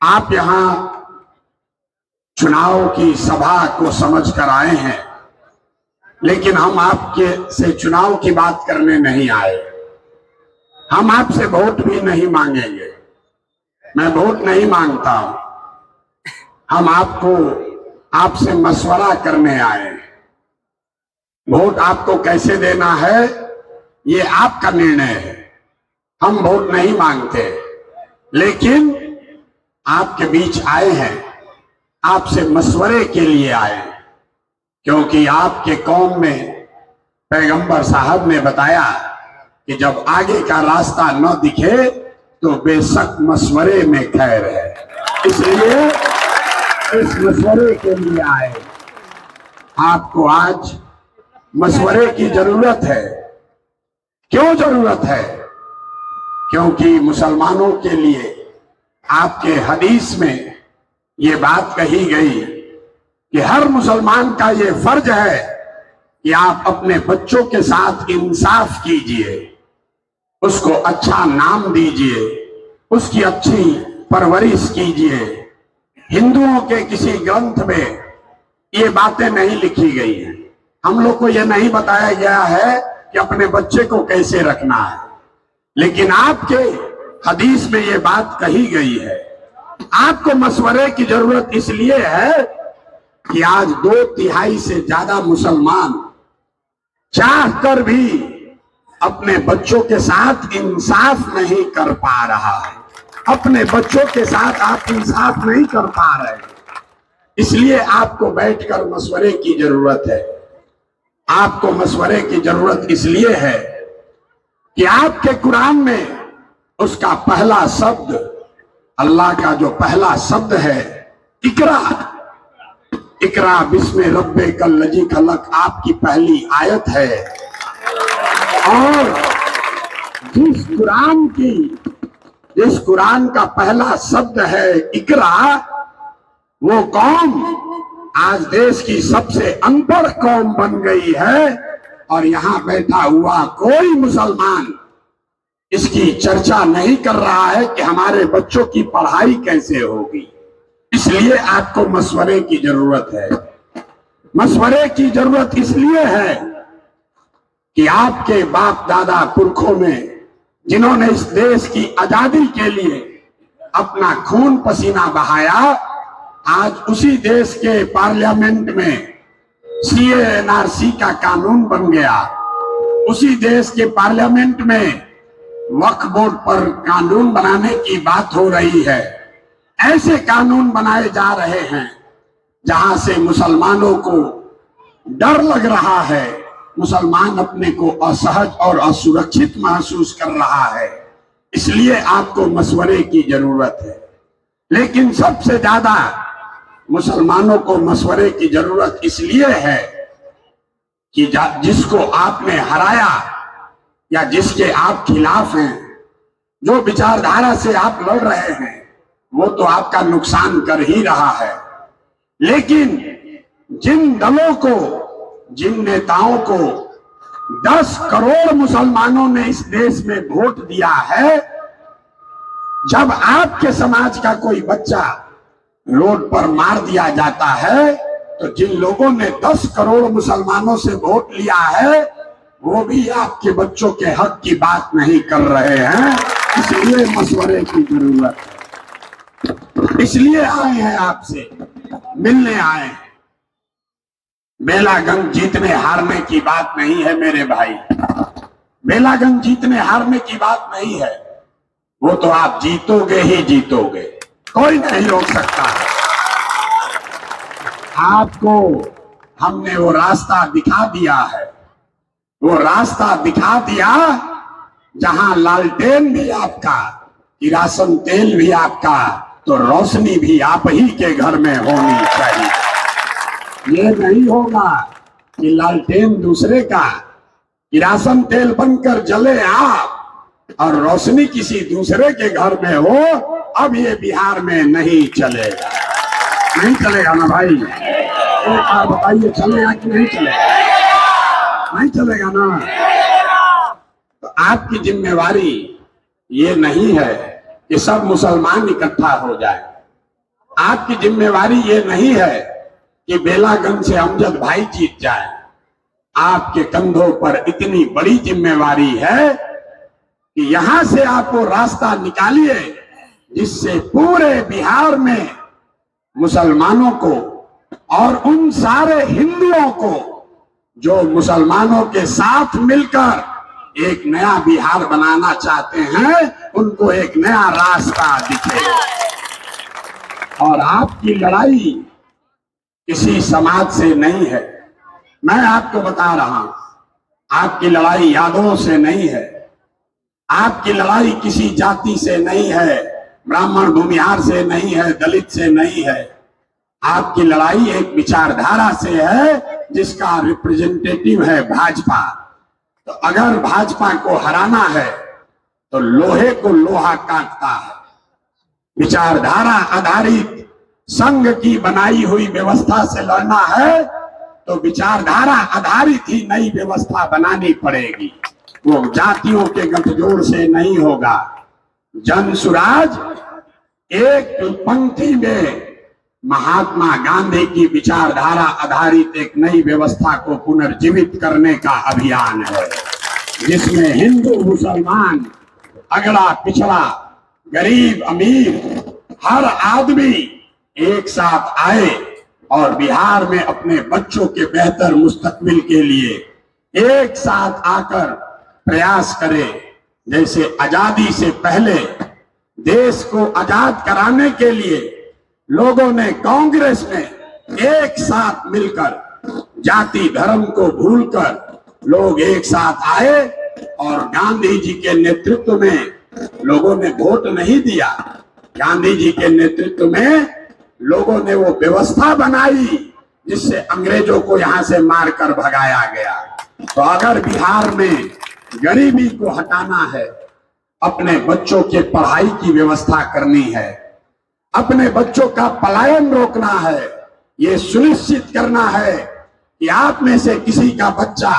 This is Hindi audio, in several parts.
आप यहां चुनाव की सभा को समझ कर आए हैं, लेकिन हम आपके से चुनाव की बात करने नहीं आए। हम आपसे वोट भी नहीं मांगेंगे। मैं वोट नहीं मांगता हूं। हम आपसे मशवरा करने आए हैं। वोट आपको कैसे देना है ये आपका निर्णय है। हम वोट नहीं मांगते, लेकिन आपके बीच आए हैं, आपसे मशवरे के लिए आए हैं, क्योंकि आपके कौम में पैगंबर साहब ने बताया कि जब आगे का रास्ता न दिखे तो बेशक मशवरे में खैर है। इसलिए इस मशवरे के लिए आए। आपको आज मशवरे की जरूरत है। क्यों जरूरत है? क्योंकि मुसलमानों के लिए आपके हदीस में ये बात कही गई कि हर मुसलमान का ये फर्ज है कि आप अपने बच्चों के साथ इंसाफ कीजिए, उसको अच्छा नाम दीजिए, उसकी अच्छी परवरिश कीजिए। हिंदुओं के किसी ग्रंथ में ये बातें नहीं लिखी गई हैं। हम लोग को ये नहीं बताया गया है कि अपने बच्चे को कैसे रखना है, लेकिन आपके हदीस में ये बात कही गई है। आपको मशवरे की जरूरत इसलिए है कि आज 2/3 से ज्यादा मुसलमान चाह कर भी अपने बच्चों के साथ इंसाफ नहीं कर पा रहा है। अपने बच्चों के साथ आप इंसाफ नहीं कर पा रहे, इसलिए आपको बैठकर मशवरे की जरूरत है। आपको मशवरे की जरूरत इसलिए है कि आपके कुरान में उसका पहला शब्द, अल्लाह का जो पहला शब्द है इकरा, इकरा बिस्मे रब्बिकल लजी खलक, आपकी पहली आयत है। और जिस कुरान का पहला शब्द है इकरा, वो कौम आज देश की सबसे अनपढ़ कौम बन गई है। और यहां बैठा हुआ कोई मुसलमान इसकी चर्चा नहीं कर रहा है कि हमारे बच्चों की पढ़ाई कैसे होगी। इसलिए आपको मशवरे की जरूरत है। मशवरे की जरूरत इसलिए है कि आपके बाप दादा पुरखों में जिन्होंने इस देश की आजादी के लिए अपना खून पसीना बहाया, आज उसी देश के पार्लियामेंट में CA/NRC का कानून बन गया। उसी देश के पार्लियामेंट में वक्फ बोर्ड पर कानून बनाने की बात हो रही है। ऐसे कानून बनाए जा रहे हैं जहां से मुसलमानों को डर लग रहा है, मुसलमान अपने को असहज और असुरक्षित महसूस कर रहा है। इसलिए आपको मशवरे की जरूरत है। लेकिन सबसे ज्यादा मुसलमानों को मशवरे की जरूरत इसलिए है कि जिसको आपने हराया या जिसके आप खिलाफ हैं, जो विचारधारा से आप लड़ रहे हैं, वो तो आपका नुकसान कर ही रहा है। लेकिन जिन दलों को, जिन नेताओं को 10 करोड़ मुसलमानों ने इस देश में वोट दिया है, जब आपके समाज का कोई बच्चा रोड पर मार दिया जाता है, तो जिन लोगों ने 10 करोड़ मुसलमानों से वोट लिया है, वो भी आपके बच्चों के हक की बात नहीं कर रहे हैं। इसलिए मशवरे की जरूरत है। इसलिए आए हैं, आपसे मिलने आए हैं। बेलागंज जीतने हारने की बात नहीं है मेरे भाई। बेलागंज जीतने हारने की बात नहीं है। वो तो आप जीतोगे ही जीतोगे, कोई नहीं रोक सकता। आपको हमने वो रास्ता दिखा दिया है। वो रास्ता दिखा दिया जहां लालटेन भी आपका, किरासन तेल भी आपका, तो रोशनी भी आप ही के घर में होनी चाहिए। ये नहीं होगा कि लालटेन दूसरे का, किरासन तेल बनकर जले आप और रोशनी किसी दूसरे के घर में हो। अब ये बिहार में नहीं चलेगा। नहीं चलेगा ना भाई? एक बार बताइए, चलेगा कि नहीं चलेगा? नहीं चलेगा ना? तो आपकी जिम्मेवारी ये नहीं है कि सब मुसलमान इकट्ठा हो जाए। आपकी जिम्मेवारी ये नहीं है कि बेलागंज से अमजद भाई जीत जाए। आपके कंधों पर इतनी बड़ी जिम्मेवारी है कि यहां से आप वो रास्ता निकालिए जिससे पूरे बिहार में मुसलमानों को और उन सारे हिंदुओं को जो मुसलमानों के साथ मिलकर एक नया बिहार बनाना चाहते हैं, उनको एक नया रास्ता दिखे। और आपकी लड़ाई किसी समाज से नहीं है, मैं आपको बता रहा हूं। आपकी लड़ाई यादवों से नहीं है, आपकी लड़ाई किसी जाति से नहीं है, ब्राह्मण भूमिहार से नहीं है, दलित से नहीं है। आपकी लड़ाई एक विचारधारा से है जिसका रिप्रेजेंटेटिव है भाजपा। तो अगर भाजपा को हराना है तो लोहे को लोहा काटता है। विचारधारा आधारित संघ की बनाई हुई व्यवस्था से लड़ना है तो विचारधारा आधारित ही नई व्यवस्था बनानी पड़ेगी। वो जातियों के गठजोड़ से नहीं होगा। जन सुराज एक पंक्ति में महात्मा गांधी की विचारधारा आधारित एक नई व्यवस्था को पुनर्जीवित करने का अभियान है, जिसमें हिंदू मुसलमान, अगड़ा पिछड़ा, गरीब अमीर, हर आदमी एक साथ आए और बिहार में अपने बच्चों के बेहतर मुस्तकबिल के लिए एक साथ आकर प्रयास करे। जैसे आजादी से पहले देश को आजाद कराने के लिए लोगों ने कांग्रेस में एक साथ मिलकर जाति धर्म को भूलकर लोग एक साथ आए और गांधी जी के नेतृत्व में लोगों ने वोट नहीं दिया। गांधी जी के नेतृत्व में लोगों ने वो व्यवस्था बनाई जिससे अंग्रेजों को यहां से मारकर भगाया गया। तो अगर बिहार में गरीबी को हटाना है, अपने बच्चों के पढ़ाई की व्यवस्था करनी है, अपने बच्चों का पलायन रोकना है, ये सुनिश्चित करना है कि आप में से किसी का बच्चा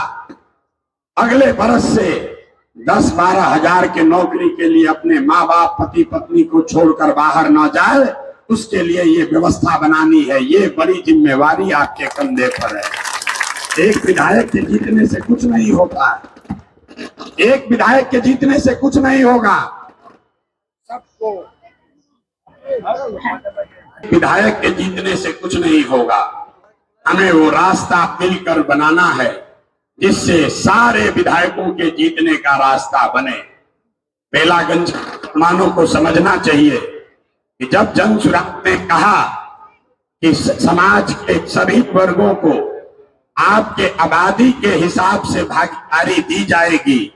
अगले बरस से 10-12 हजार के नौकरी के लिए अपने माँ बाप पति पत्नी को छोड़कर बाहर न जाए, उसके लिए ये व्यवस्था बनानी है। ये बड़ी जिम्मेवारी आपके कंधे पर है। एक विधायक के जीतने से कुछ नहीं होता है, एक विधायक के जीतने से कुछ नहीं होगा। सबको विधायक के जीतने से कुछ नहीं होगा। हमें वो रास्ता मिलकर बनाना है जिससे सारे विधायकों के जीतने का रास्ता बने। बेलागंज मानों को समझना चाहिए कि जब जन सुराज ने कहा कि समाज के सभी वर्गों को आपके आबादी के हिसाब से भागीदारी दी जाएगी,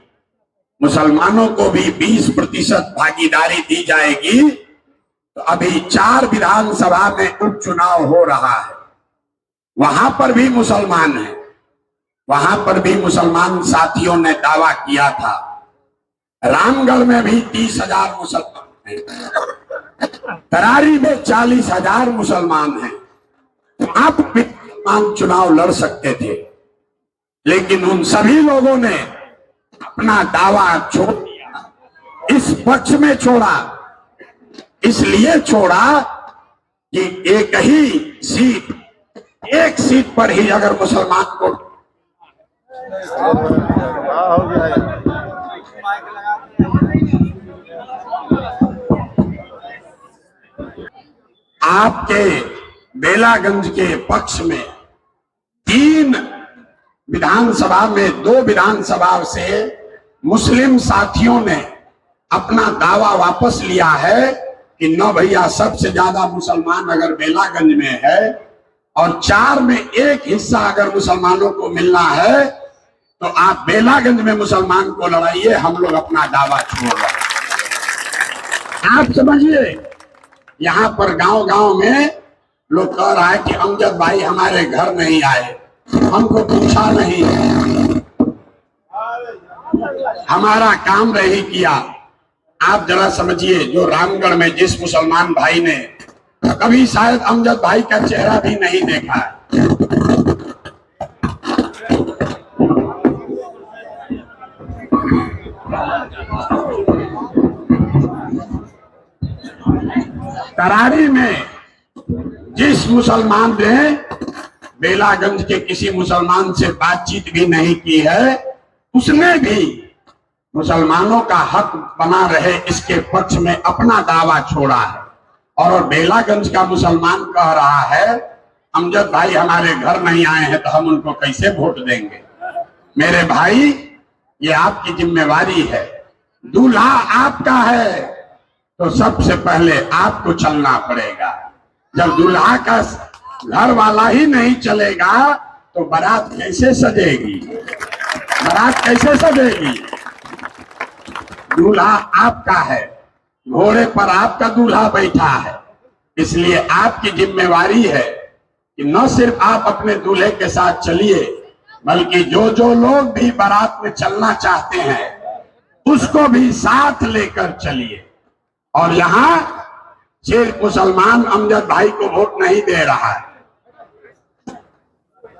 मुसलमानों को भी 20% भागीदारी दी जाएगी। तो अभी 4 विधानसभा में उपचुनाव हो रहा है, वहां पर भी मुसलमान हैं, वहां पर भी मुसलमान साथियों ने दावा किया था। रामगढ़ में भी 30,000 मुसलमान हैं, तरारी में 40,000 मुसलमान हैं। आप भी मुसलमान चुनाव लड़ सकते थे, लेकिन उन सभी लोगों ने अपना दावा छोड़ दिया। इस पक्ष में छोड़ा, इसलिए छोड़ा कि एक ही सीट, एक सीट पर ही अगर मुसलमान को आपके बेलागंज के पक्ष में 3 विधानसभा में 2 विधानसभा से मुस्लिम साथियों ने अपना दावा वापस लिया है कि न भैया, सबसे ज्यादा मुसलमान अगर बेलागंज में है और 4 में 1 हिस्सा अगर मुसलमानों को मिलना है तो आप बेलागंज में मुसलमान को लड़ाइए, हम लोग अपना दावा छोड़ रहे हैं। आप समझिए, यहाँ पर गांव-गांव में लोग कह रहा है कि अमजद भाई हमारे घर नहीं आए, हमको पूछा नहीं, हमारा काम नहीं किया। आप जरा समझिए, जो रामगढ़ में जिस मुसलमान भाई ने कभी शायद अमजद भाई का चेहरा भी नहीं देखा है, तरारी में जिस मुसलमान ने बेलागंज के किसी मुसलमान से बातचीत भी नहीं की है, उसने भी मुसलमानों का हक बना रहे इसके पक्ष में अपना दावा छोड़ा है। और बेलागंज का मुसलमान कह रहा है, अमजद भाई हमारे घर नहीं आए हैं तो हम उनको कैसे वोट देंगे। मेरे भाई, ये आपकी जिम्मेवारी है। दूल्हा आपका है तो सबसे पहले आपको चलना पड़ेगा। जब दूल्हा का घर वाला ही नहीं चलेगा तो बारात कैसे सजेगी? बारात कैसे सजेगी? दूल्हा आपका है, घोड़े पर आपका दूल्हा बैठा है, इसलिए आपकी जिम्मेवारी है कि न सिर्फ आप अपने दूल्हे के साथ चलिए, बल्कि जो जो लोग भी बारात में चलना चाहते हैं उसको भी साथ लेकर चलिए। और यहाँ सिर्फ मुसलमान अमजद भाई को वोट नहीं दे रहा है,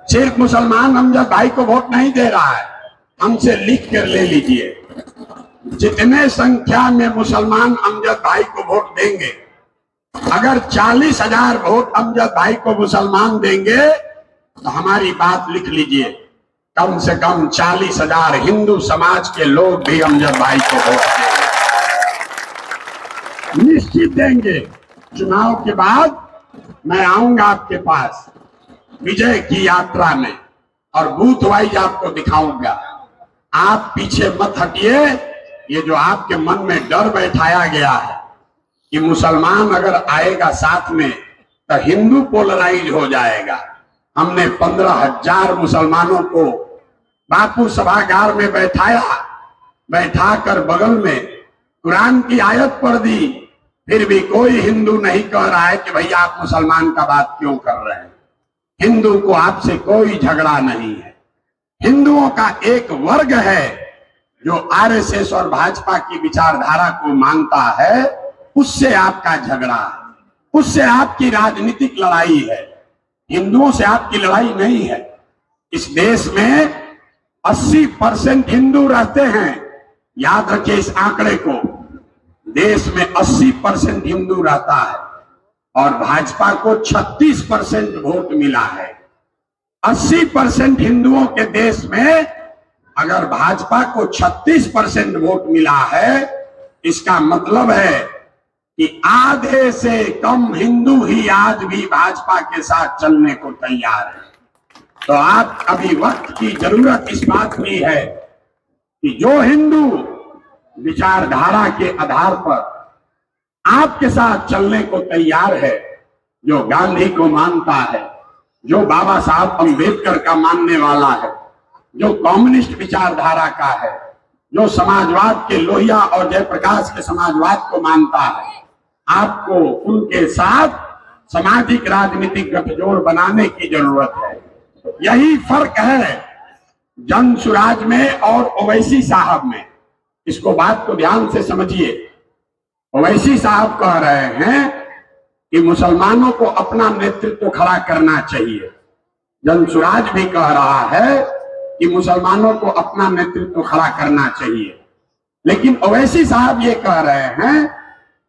सिर्फ मुसलमान अमजद भाई को वोट नहीं दे रहा है, हमसे लिख कर ले लीजिए। जितने संख्या में मुसलमान अमजद भाई को वोट देंगे, अगर 40,000 वोट अमजद भाई को मुसलमान देंगे तो हमारी बात लिख लीजिए, कम से कम 40,000 हिंदू समाज के लोग भी अमजद भाई को वोट देंगे, निश्चित देंगे। चुनाव के बाद मैं आऊंगा आपके पास विजय की यात्रा में और बूथ वाइज आपको दिखाऊंगा। आप पीछे मत हटिए। ये जो आपके मन में डर बैठाया गया है कि मुसलमान अगर आएगा साथ में तो हिंदू पोलराइज हो जाएगा। हमने 15,000 मुसलमानों को बापू सभागार में बैठाकर बगल में कुरान की आयत पढ़ दी, फिर भी कोई हिंदू नहीं कह रहा है कि भैया आप मुसलमान का बात क्यों कर रहे हैं। हिंदू को आपसे कोई झगड़ा नहीं है। हिंदुओं का एक वर्ग है जो आरएसएस और भाजपा की विचारधारा को मानता है, उससे आपका झगड़ा है, उससे आपकी राजनीतिक लड़ाई है। हिंदुओं से आपकी लड़ाई नहीं है। इस देश में 80% हिंदू रहते हैं, याद रखिए इस आंकड़े को। देश में 80% हिंदू रहता है और भाजपा को 36% वोट मिला है। 80% हिंदुओं के देश में अगर भाजपा को 36% वोट मिला है, इसका मतलब है कि आधे से कम हिंदू ही आज भी भाजपा के साथ चलने को तैयार है। तो आप अभी वक्त की जरूरत इस बात की है कि जो हिंदू विचारधारा के आधार पर आपके साथ चलने को तैयार है, जो गांधी को मानता है, जो बाबा साहब अंबेडकर का मानने वाला है, जो कम्युनिस्ट विचारधारा का है, जो समाजवाद के लोहिया और जयप्रकाश के समाजवाद को मानता है, आपको उनके साथ सामाजिक राजनीतिक गठजोड़ बनाने की जरूरत है। यही फर्क है जन सुराज में और ओवैसी साहब में। इसको बात को ध्यान से समझिए। ओवैसी साहब कह रहे हैं कि मुसलमानों को अपना नेतृत्व खड़ा करना चाहिए। जन सुराज भी कह रहा है कि मुसलमानों को अपना नेतृत्व खड़ा करना चाहिए। लेकिन ओवैसी साहब ये कह रहे हैं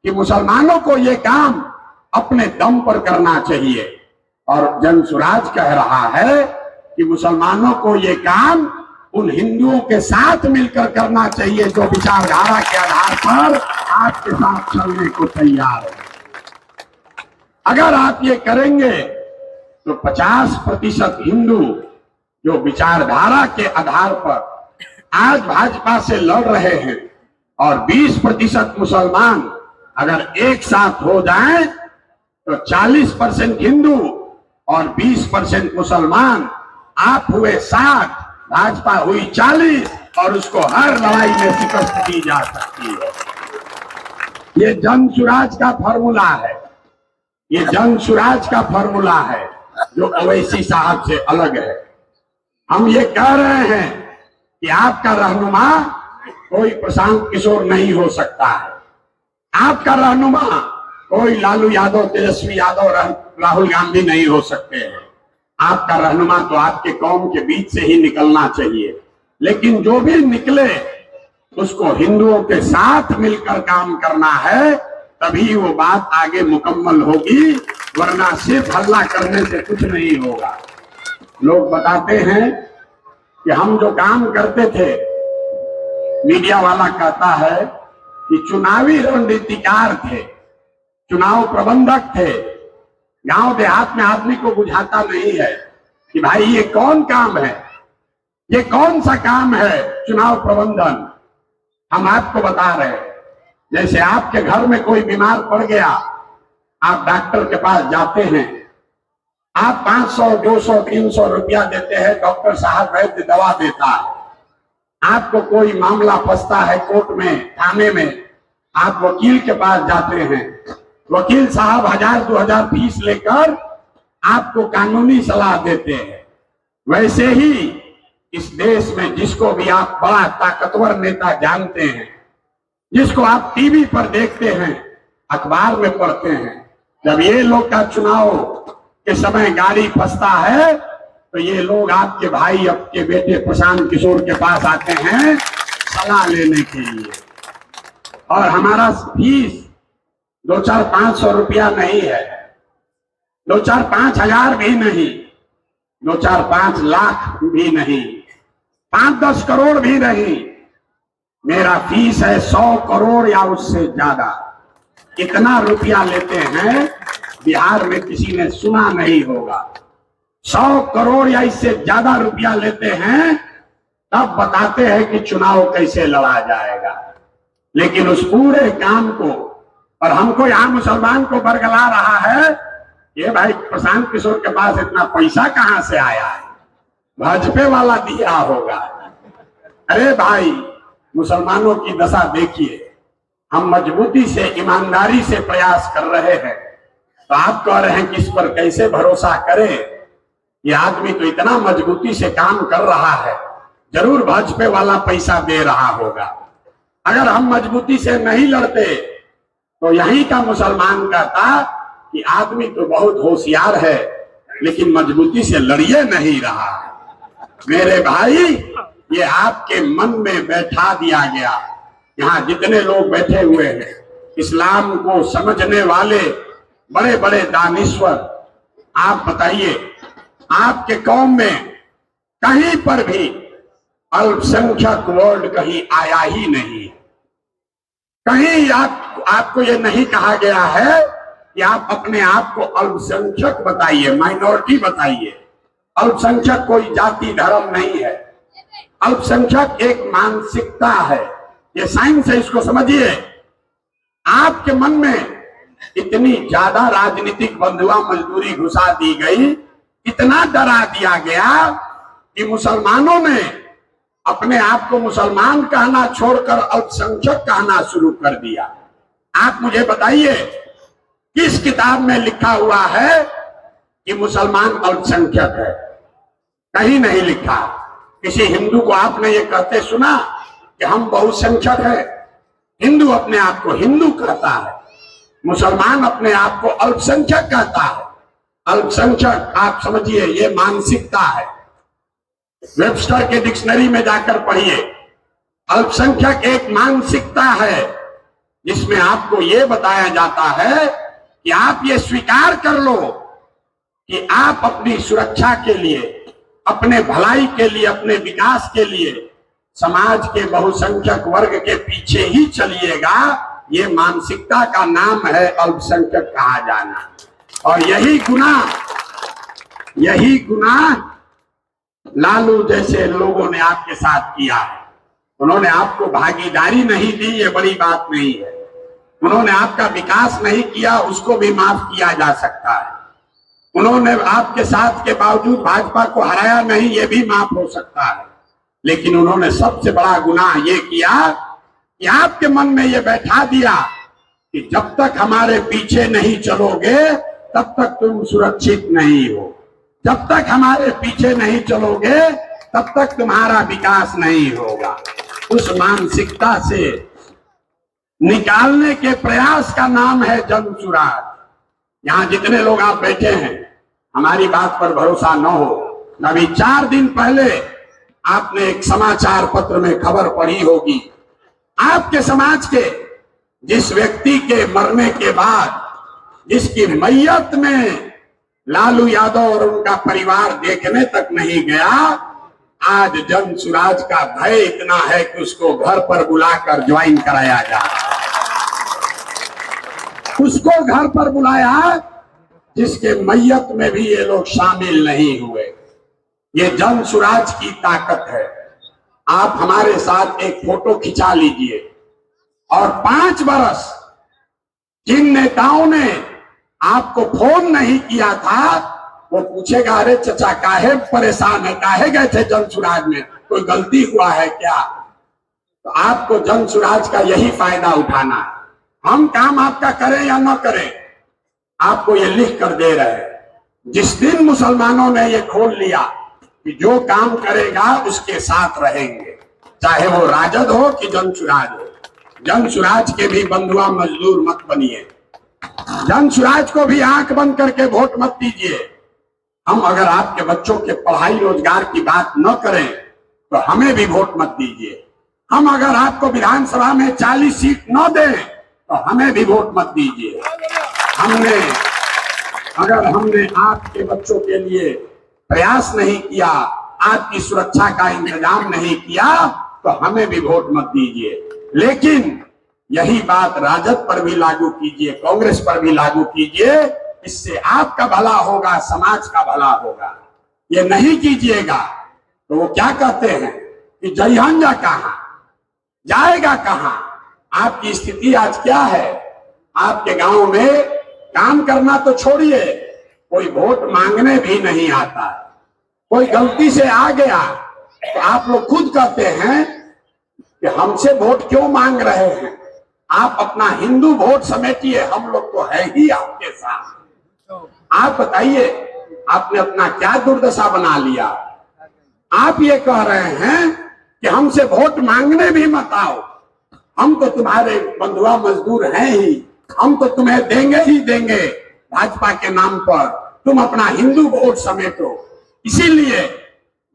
कि मुसलमानों को ये काम अपने दम पर करना चाहिए। और जन सुराज कह रहा है कि मुसलमानों को ये काम उन हिंदुओं के साथ मिलकर करना चाहिए जो विचारधारा के आधार पर आपके साथ चलने को तैयार है। अगर आप ये करेंगे तो 50% हिंदू जो विचारधारा के आधार पर आज भाजपा से लड़ रहे हैं और 20% मुसलमान अगर एक साथ हो जाएं तो 40% हिंदू और 20% मुसलमान, आप हुए 60, भाजपा हुई 40 और उसको हर लड़ाई में शिकस्त दी जा सकती है। ये जन सुराज का फॉर्मूला है, ये जन सुराज का फॉर्मूला है जो ओवैसी साहब से अलग है। हम ये कह रहे हैं कि आपका रहनुमा कोई प्रशांत किशोर नहीं हो सकता है। आपका रहनुमा कोई लालू यादव, तेजस्वी यादव, राहुल गांधी नहीं हो सकते हैं। आपका रहनुमा तो आपके कौम के बीच से ही निकलना चाहिए। लेकिन जो भी निकले उसको हिंदुओं के साथ मिलकर काम करना है, तभी वो बात आगे मुकम्मल होगी। वरना सिर्फ हल्ला करने से कुछ नहीं होगा। लोग बताते हैं कि हम जो काम करते थे, मीडिया वाला कहता है कि चुनावी रणनीतिकार थे, चुनाव प्रबंधक थे। गांव देहात में आदमी को बुझाता नहीं है कि भाई ये कौन काम है, ये कौन सा काम है चुनाव प्रबंधन। हम आपको बता रहे हैं, जैसे आपके घर में कोई बीमार पड़ गया, आप डॉक्टर के पास जाते हैं, आप 500, 200, 300 रुपया देते हैं, डॉक्टर साहब वैद्य दवा देता है। आपको कोई मामला फंसता है कोर्ट में, थाने में, आप वकील के पास जाते हैं, वकील साहब 1000-2000 फीस लेकर आपको कानूनी सलाह देते हैं। वैसे ही इस देश में जिसको भी आप बड़ा ताकतवर नेता जानते हैं, जिसको आप टीवी पर देखते हैं, अखबार में पढ़ते हैं, जब ये लोग का चुनाव के समय गाड़ी फंसता है तो ये लोग आपके भाई, आपके बेटे प्रशांत किशोर के पास आते हैं सलाह लेने के लिए। और हमारा फीस 2-4-500 रुपया नहीं है, 2-4-5 हजार भी नहीं, 2-4-5 लाख भी नहीं, 5-10 करोड़ भी नहीं। मेरा फीस है 100 करोड़ या उससे ज्यादा। इतना रुपया लेते हैं बिहार में किसी ने सुना नहीं होगा। 100 करोड़ या इससे ज्यादा रुपया लेते हैं, तब बताते हैं कि चुनाव कैसे लड़ा जाएगा। लेकिन उस पूरे काम को, और हमको यहां मुसलमान को बरगला रहा है, ये भाई प्रशांत किशोर के पास इतना पैसा कहां से आया है, भाजपा वाला दिया होगा। अरे भाई, मुसलमानों की दशा देखिए। हम मजबूती से, ईमानदारी से प्रयास कर रहे हैं, तो आप कह रहे हैं कि इस पर कैसे भरोसा करें। ये आदमी तो इतना मजबूती से काम कर रहा है, जरूर भाजपा वाला पैसा दे रहा होगा। अगर हम मजबूती से नहीं लड़ते तो यहीं का मुसलमान कहता कि आदमी तो बहुत होशियार है, लेकिन मजबूती से लड़िए नहीं रहा। मेरे भाई, ये आपके मन में बैठा दिया गया। यहाँ जितने लोग बैठे हुए हैं, इस्लाम को समझने वाले बड़े बड़े दानिश्वर, आप बताइए, आपके कौम में कहीं पर भी अल्पसंख्यक वर्ड कहीं आया ही नहीं। कहीं आपको ये नहीं कहा गया है कि आप अपने आप को अल्पसंख्यक बताइए, माइनॉरिटी बताइए। अल्पसंख्यक कोई जाति धर्म नहीं है, अल्पसंख्यक एक मानसिकता है। ये साइंस है, इसको समझिए। आपके मन में इतनी ज्यादा राजनीतिक बंधुआ मजदूरी घुसा दी गई, इतना डरा दिया गया कि मुसलमानों ने अपने आप को मुसलमान कहना छोड़कर अल्पसंख्यक कहना शुरू कर दिया। आप मुझे बताइए, किस किताब में लिखा हुआ है कि मुसलमान अल्पसंख्यक है? कहीं नहीं लिखा। किसी हिंदू को आपने ये कहते सुना कि हम बहुसंख्यक है? हिंदू अपने आप को हिंदू कहता है, मुसलमान अपने आप को अल्पसंख्यक कहता है। अल्पसंख्यक, आप समझिए, ये मानसिकता है। वेबस्टर के डिक्शनरी में जाकर पढ़िए। अल्पसंख्यक एक मानसिकता है जिसमें आपको ये बताया जाता है कि आप ये स्वीकार कर लो कि आप अपनी सुरक्षा के लिए, अपने भलाई के लिए, अपने विकास के लिए समाज के बहुसंख्यक वर्ग के पीछे ही चलिएगा। ये मानसिकता का नाम है अल्पसंख्यक कहा जाना। और यही गुनाह लालू जैसे लोगों ने आपके साथ किया है। उन्होंने आपको भागीदारी नहीं दी, ये बड़ी बात नहीं है। उन्होंने आपका विकास नहीं किया, उसको भी माफ किया जा सकता है। उन्होंने आपके साथ के बावजूद भाजपा को हराया नहीं, ये भी माफ हो सकता है। लेकिन उन्होंने सबसे बड़ा गुनाह ये किया कि आपके मन में ये बैठा दिया कि जब तक हमारे पीछे नहीं चलोगे तब तक तुम सुरक्षित नहीं हो, जब तक हमारे पीछे नहीं चलोगे तब तक तुम्हारा विकास नहीं होगा। उस मानसिकता से निकालने के प्रयास का नाम है जन सुराज। यहां जितने लोग आप बैठे हैं, हमारी बात पर भरोसा न हो, अभी 4 दिन पहले आपने एक समाचार पत्र में खबर पढ़ी होगी, आपके समाज के जिस व्यक्ति के मरने के बाद जिसकी मैयत में लालू यादव और उनका परिवार देखने तक नहीं गया, आज जन सुराज का भय इतना है कि उसको घर पर बुलाकर ज्वाइन कराया जा रहा है। उसको घर पर बुलाया जिसके मैयत में भी ये लोग शामिल नहीं हुए। ये जन सुराज की ताकत है। आप हमारे साथ एक फोटो खिंचा लीजिए और 5 बरस जिन नेताओं ने आपको फोन नहीं किया था, वो पूछेगा अरे चचा काहे परेशान है, काहे गए थे जन सुराज में, कोई गलती हुआ है क्या? तो आपको जन सुराज का यही फायदा उठाना है। हम काम आपका करें या न करें, आपको ये लिख कर दे रहे हैं। जिस दिन मुसलमानों ने ये खोल लिया कि जो काम करेगा उसके साथ रहेंगे, चाहे वो राजद हो कि जन सुराज हो, जन सुराज के भी बंधुआ मजदूर मत बनिए। जन सुराज को भी आंख बंद करके वोट मत दीजिए। हम अगर आपके बच्चों के पढ़ाई रोजगार की बात न करें तो हमें भी वोट मत दीजिए। हम अगर आपको विधानसभा में 40 सीट न दें तो हमें भी वोट मत दीजिए। अगर हमने आपके बच्चों के लिए प्रयास नहीं किया, आपकी सुरक्षा का इंतजाम नहीं किया, तो हमें भी वोट मत दीजिए। लेकिन यही बात राजद पर भी लागू कीजिए, कांग्रेस पर भी लागू कीजिए। इससे आपका भला होगा, समाज का भला होगा। ये नहीं कीजिएगा तो वो क्या कहते हैं कि जयहंजा कहां जाएगा, कहां? आपकी स्थिति आज क्या है? आपके गांव में काम करना तो छोड़िए, कोई वोट मांगने भी नहीं आता। कोई गलती से आ गया तो आप लोग खुद कहते हैं कि हमसे वोट क्यों मांग रहे हैं। आप अपना हिंदू वोट समेटिए, हम लोग तो है ही आपके साथ। आप बताइए आपने अपना क्या दुर्दशा बना लिया। आप ये कह रहे हैं कि हमसे वोट मांगने भी मत आओ, हम तो तुम्हारे बंधुआ मजदूर हैं ही, हम तो तुम्हें देंगे ही देंगे भाजपा के नाम पर, तुम अपना हिंदू वोट समेटो। इसीलिए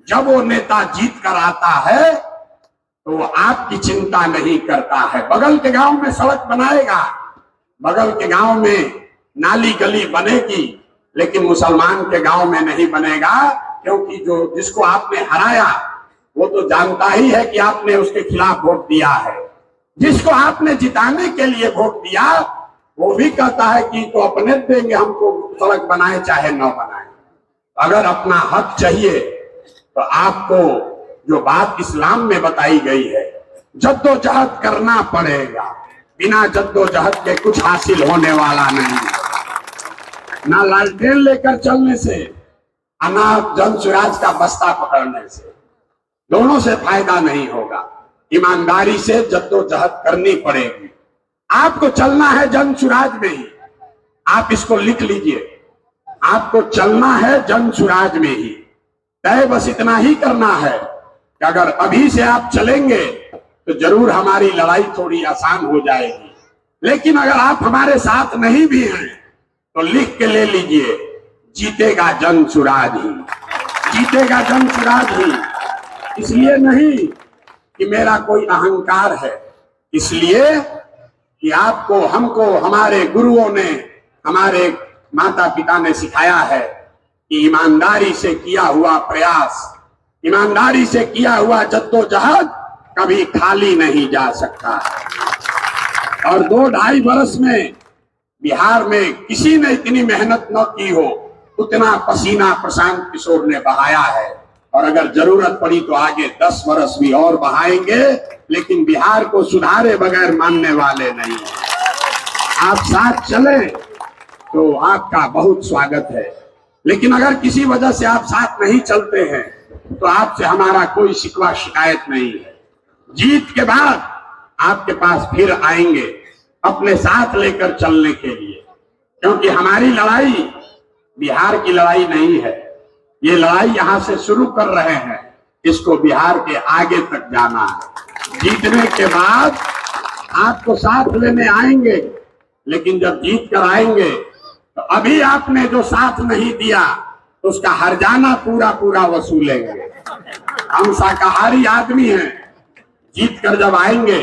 जब वो नेता जीत कर आता है तो वो आपकी चिंता नहीं करता है। बगल के गांव में सड़क बनाएगा, बगल के गांव में नाली गली बनेगी, लेकिन मुसलमान के गांव में नहीं बनेगा, क्योंकि जिसको आपने हराया वो तो जानता ही है कि आपने उसके खिलाफ वोट दिया है। जिसको आपने जिताने के लिए वोट दिया वो भी कहता है कि तो अपने देंगे हमको, सड़क बनाए चाहे न बनाए। अगर अपना हक चाहिए तो आपको जो बात इस्लाम में बताई गई है, जद्दोजहद करना पड़ेगा। बिना जद्दोजहद के कुछ हासिल होने वाला नहीं। ना लालटेन लेकर चलने से, ना जन सुराज का बस्ता पकड़ने से, दोनों से फायदा नहीं होगा। ईमानदारी से जद्दोजहद करनी पड़ेगी। आपको चलना है जन सुराज में ही, आप इसको लिख लीजिए। आपको चलना है जन सुराज में ही। तय बस इतना ही करना है कि अगर अभी से आप चलेंगे तो जरूर हमारी लड़ाई थोड़ी आसान हो जाएगी। लेकिन अगर आप हमारे साथ नहीं भी हैं तो लिख के ले लीजिए, जीतेगा जन सुराज ही, जीतेगा जन सुराज ही। इसलिए नहीं कि मेरा कोई अहंकार है, इसलिए कि आपको, हमको, हमारे गुरुओं ने, हमारे माता पिता ने सिखाया है कि ईमानदारी से किया हुआ प्रयास, ईमानदारी से किया हुआ जद्दोजहद कभी खाली नहीं जा सकता। और 2-2.5 बरस में बिहार में किसी ने इतनी मेहनत न की हो, उतना पसीना प्रशांत किशोर ने बहाया है। और अगर जरूरत पड़ी तो आगे 10 बरस भी और बहाएंगे, लेकिन बिहार को सुधारे बगैर मानने वाले नहीं। आप साथ चले तो आपका बहुत स्वागत है, लेकिन अगर किसी वजह से आप साथ नहीं चलते हैं तो आपसे हमारा कोई शिकवा शिकायत नहीं है। जीत के बाद आपके पास फिर आएंगे अपने साथ लेकर चलने के लिए, क्योंकि हमारी लड़ाई बिहार की लड़ाई नहीं है। ये लड़ाई यहां से शुरू कर रहे हैं, इसको बिहार के आगे तक जाना है। जीतने के बाद आपको साथ लेने आएंगे, लेकिन जब जीत कर आएंगे तो अभी आपने जो साथ नहीं दिया तो उसका हर्जाना पूरा पूरा वसूलेंगे। हम शाकाहारी आदमी हैं, जीत कर जब आएंगे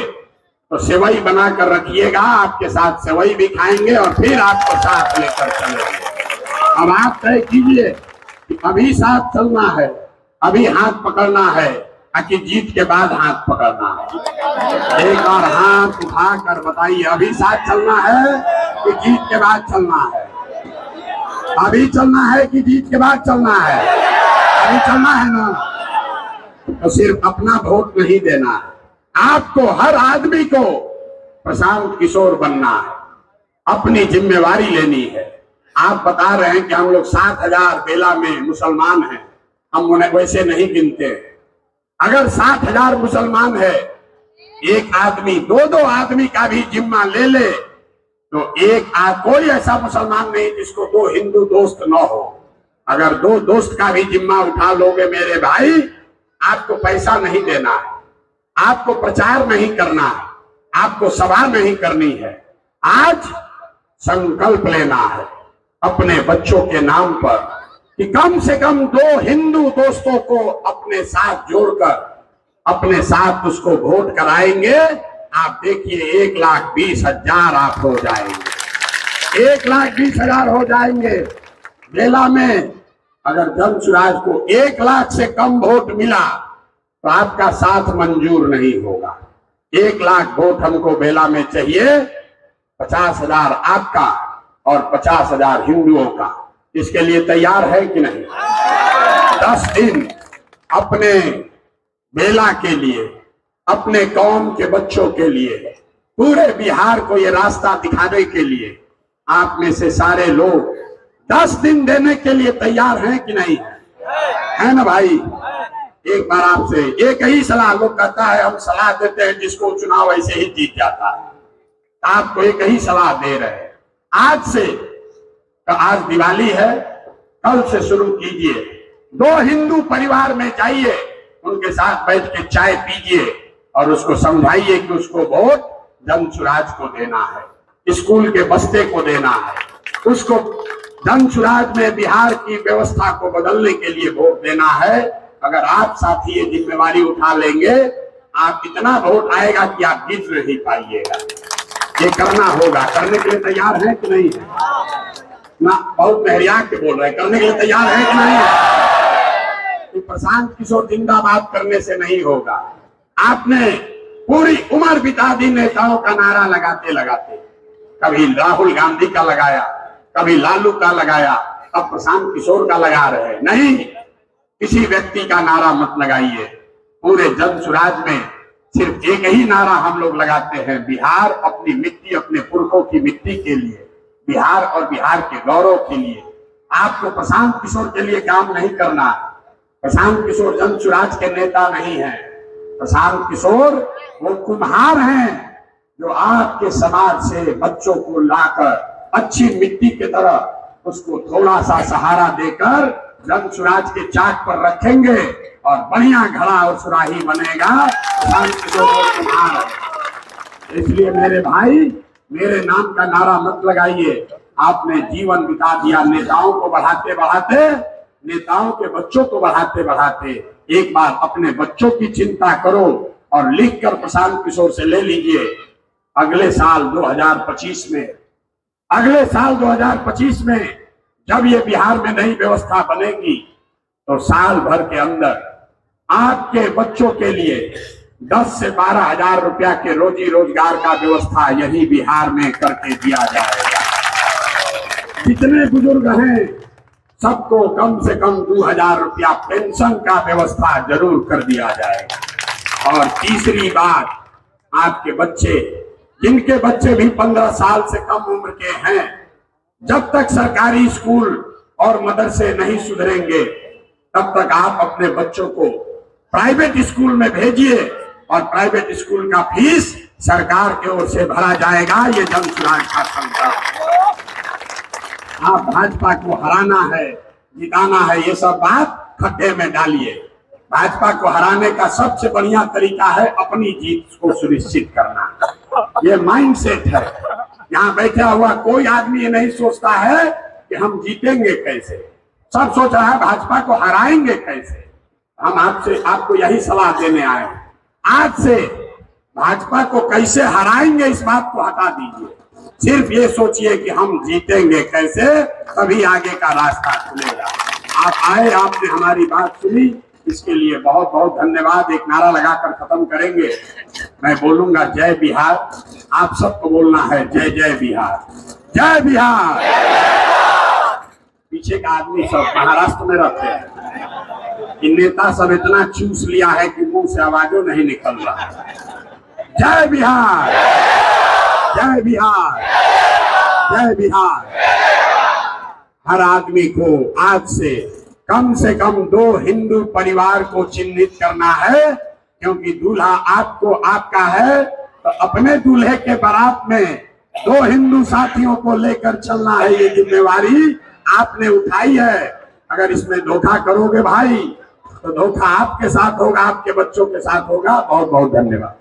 तो सेवई बनाकर रखिएगा, आपके साथ सेवई भी खाएंगे और फिर आपको साथ लेकर चलेंगे। अब आप तय कीजिए कि अभी साथ चलना है, अभी हाथ पकड़ना है, कि जीत के बाद हाथ पकड़ना है। एक बार हाथ उठाकर बताइए, अभी साथ चलना है कि जीत के बाद चलना है? अभी चलना है कि जीत के बाद चलना है? अभी चलना है ना? तो सिर्फ अपना वोट नहीं देना है, आपको हर आदमी को प्रशांत किशोर बनना है, अपनी जिम्मेवारी लेनी है। आप बता रहे हैं कि हम लोग 7,000 बेला में मुसलमान हैं, हम उन्हें वैसे नहीं गिनते। अगर 7,000 मुसलमान है, एक आदमी दो आदमी का भी जिम्मा ले ले तो कोई ऐसा मुसलमान नहीं जिसको 2 हिंदू दोस्त न हो। अगर 2 दोस्त का भी जिम्मा उठा लोगे मेरे भाई, आपको पैसा नहीं देना है, आपको प्रचार नहीं करना है, आपको सभा नहीं करनी है। आज संकल्प लेना है अपने बच्चों के नाम पर कि कम से कम 2 हिंदू दोस्तों को अपने साथ जोड़कर अपने साथ उसको वोट कराएंगे। आप देखिए 1,20,000 आप हो जाएंगे, 1,20,000 हो जाएंगे। बेला में अगर जनसुराज को 1 लाख से कम वोट मिला तो आपका साथ मंजूर नहीं होगा। 1 लाख वोट हमको बेला में चाहिए, 50,000 आपका और 50,000 हिंदुओं का। इसके लिए तैयार है कि नहीं? 10 दिन अपने बेला के लिए, अपने कौम के बच्चों के लिए, पूरे बिहार को ये रास्ता दिखाने के लिए आप में से सारे लोग 10 दिन देने के लिए तैयार हैं कि नहीं है ना भाई? एक बार आपसे एक ही सलाह, लोग कहता है हम सलाह देते हैं जिसको चुनाव ऐसे ही जीत जाता है। आपको एक ही सलाह दे रहे हैं, आज से, तो आज दिवाली है, कल से शुरू कीजिए। 2 हिंदू परिवार में जाइए, उनके साथ बैठ के चाय पीजिए और उसको समझाइए कि उसको वोट जनसुराज को देना है, स्कूल के बस्ते को देना है, उसको जनसुराज में बिहार की व्यवस्था को बदलने के लिए वोट देना है। अगर आप साथी ये जिम्मेवारी उठा लेंगे, आप इतना वोट आएगा कि आप जीत नहीं पाइएगा। ये करना होगा। करने के लिए तैयार है कि नहीं है? ना बहुत मेहरिया के बोल रहे हैं, करने के लिए तैयार है कि नहीं है? तो प्रशांत किशोर जिंदाबाद करने से नहीं होगा। आपने पूरी उम्र बिता दी नेताओं का नारा लगाते लगाते, कभी राहुल गांधी का लगाया, कभी लालू का लगाया, अब प्रशांत किशोर का लगा रहे। नहीं, किसी व्यक्ति का नारा मत लगाइए। पूरे जनसुराज में सिर्फ एक ही नारा हम लोग लगाते हैं, बिहार अपनी मिट्टी, अपने पुरखों की मिट्टी के लिए, बिहार और बिहार के गौरव के लिए। आपको प्रशांत किशोर के लिए काम नहीं करना। प्रशांत किशोर जनसुराज के नेता नहीं है। प्रशांत किशोर वो कुम्हार हैं जो आपके समाज से बच्चों को लाकर अच्छी मिट्टी की तरह उसको थोड़ा सा सहारा देकर जनसुराज के चाक पर रखेंगे और बढ़िया घड़ा और सुराही बनेगा। प्रशांत किशोर कुम्हार है। इसलिए मेरे भाई, मेरे नाम का नारा मत लगाइए। आपने जीवन बिता दिया नेताओं को बढ़ाते बढ़ाते, नेताओं के बच्चों को बढ़ाते बढ़ाते। एक बार अपने बच्चों की चिंता करो और लिखकर प्रशांत किशोर से ले लीजिए। अगले साल 2025 में, अगले साल 2025 में जब ये बिहार में नई व्यवस्था बनेगी तो साल भर के अंदर आपके बच्चों के लिए 10 से 12,000 रुपया के रोजी रोजगार का व्यवस्था यही बिहार में करके दिया जाएगा। जितने बुजुर्ग हैं सबको कम से कम 2,000 रुपया पेंशन का व्यवस्था जरूर कर दिया जाएगा। और तीसरी बात, आपके बच्चे, जिनके बच्चे भी 15 साल से कम उम्र के हैं, जब तक सरकारी स्कूल और मदरसे नहीं सुधरेंगे तब तक आप अपने बच्चों को प्राइवेट स्कूल में भेजिए और प्राइवेट स्कूल का फीस सरकार की ओर से भरा जाएगा। ये जनसुराज का संकल्प है। आप भाजपा को हराना है, जिताना है, ये सब बात खड्डे में डालिए। भाजपा को हराने का सबसे बढ़िया तरीका है अपनी जीत को सुनिश्चित करना। ये माइंडसेट है। यहाँ बैठा हुआ कोई आदमी ये नहीं सोचता है कि हम जीतेंगे कैसे, सब सोच रहा है भाजपा को हराएंगे कैसे। हम आपको यही सलाह देने आए हैं। आज से भाजपा को कैसे हराएंगे इस बात को हटा दीजिए। सिर्फ ये सोचिए कि हम जीतेंगे कैसे, तभी आगे का रास्ता खुलेगा। आप आए, आपने हमारी बात सुनी, इसके लिए बहुत बहुत धन्यवाद। एक नारा लगाकर खत्म करेंगे। मैं बोलूंगा जय बिहार, आप सबको बोलना है जय जय बिहार, जय बिहार। पीछे का आदमी सब महाराष्ट्र में रहते हैं, इन नेता सब इतना चूस लिया है कि मुंह से आवाजों नहीं निकल रहा। जय बिहार, जय बिहार, जय बिहार। हर आदमी को आज से कम 2 हिंदू परिवार को चिन्हित करना है, क्योंकि दूल्हा आपको आपका है, तो अपने दूल्हे के बारात में 2 हिंदू साथियों को लेकर चलना है। ये जिम्मेवारी आपने उठाई है। अगर इसमें धोखा करोगे भाई, तो धोखा आपके साथ होगा, आपके बच्चों के साथ होगा। बहुत बहुत धन्यवाद।